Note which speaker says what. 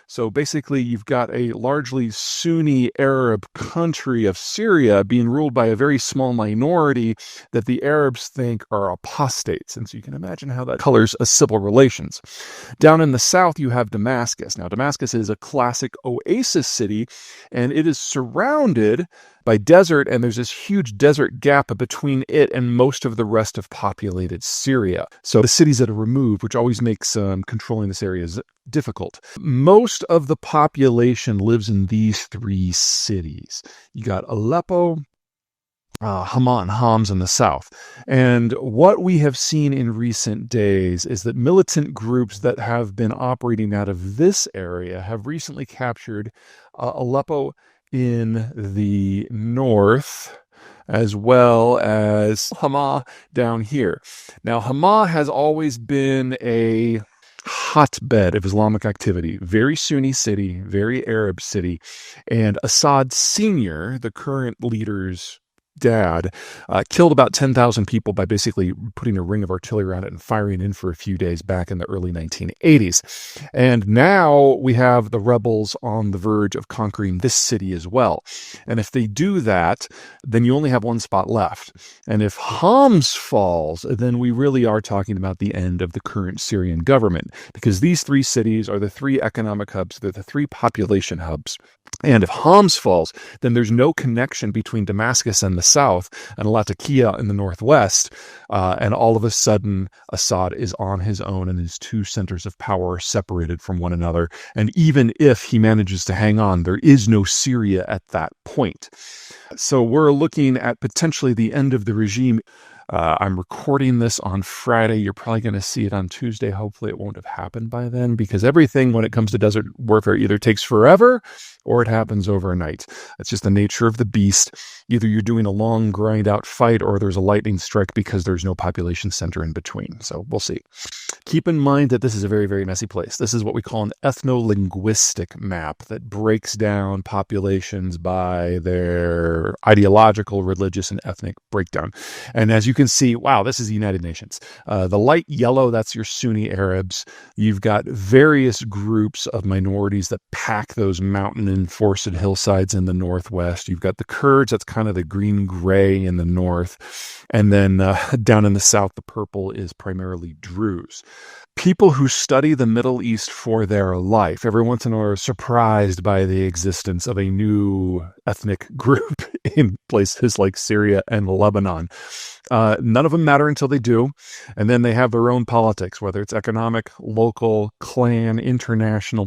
Speaker 1: So basically, you've got a largely Sunni Arab country of Syria being ruled by a very small minority that the Arabs think are apostates. And so you can imagine how that colors civil relations. Down in the south, you have Damascus. Now, Damascus is a classic oasis city, and it is surrounded by desert, and there's this huge desert gap between it and most of the rest of populated Syria. So the cities that are removed, which always makes controlling this area difficult. Most of the population lives in these three cities. You got Aleppo, Hama and Homs in the south. And what we have seen in recent days is that militant groups that have been operating out of this area have recently captured Aleppo in the north, as well as Hama down here. Now, Hama has always been a hotbed of Islamic activity, very Sunni city, very Arab city, and Assad Sr., the current leader's dad, killed about 10,000 people by basically putting a ring of artillery around it and firing in for a few days back in the early 1980s. And now we have the rebels on the verge of conquering this city as well. And if they do that, then you only have one spot left. And if Homs falls, then we really are talking about the end of the current Syrian government, because these three cities are the three economic hubs, they're the three population hubs. And if Homs falls, then there's no connection between Damascus in the south and Latakia in the northwest. And all of a sudden, Assad is on his own and his two centers of power are separated from one another. And even if he manages to hang on, there is no Syria at that point. So we're looking at potentially the end of the regime. I'm recording this on Friday. You're probably going to see it on Tuesday. Hopefully it won't have happened by then, because everything when it comes to desert warfare either takes forever or it happens overnight. It's just the nature of the beast. Either you're doing a long grind out fight or there's a lightning strike because there's no population center in between. So we'll see. Keep in mind that this is a very, very messy place. This is what we call an ethno-linguistic map that breaks down populations by their ideological, religious, and ethnic breakdown. And as you can see, wow, this is the United Nations. The light yellow, that's your Sunni Arabs. You've got various groups of minorities that pack those mountain and forested hillsides in the northwest. You've got the Kurds, that's kind of the green-gray in the north. And then down in the south, the purple is primarily Druze. People who study the Middle East for their life every once in a while are surprised by the existence of a new ethnic group in places like Syria and Lebanon. None of them matter until they do. And then they have their own politics, whether it's economic, local, clan, international.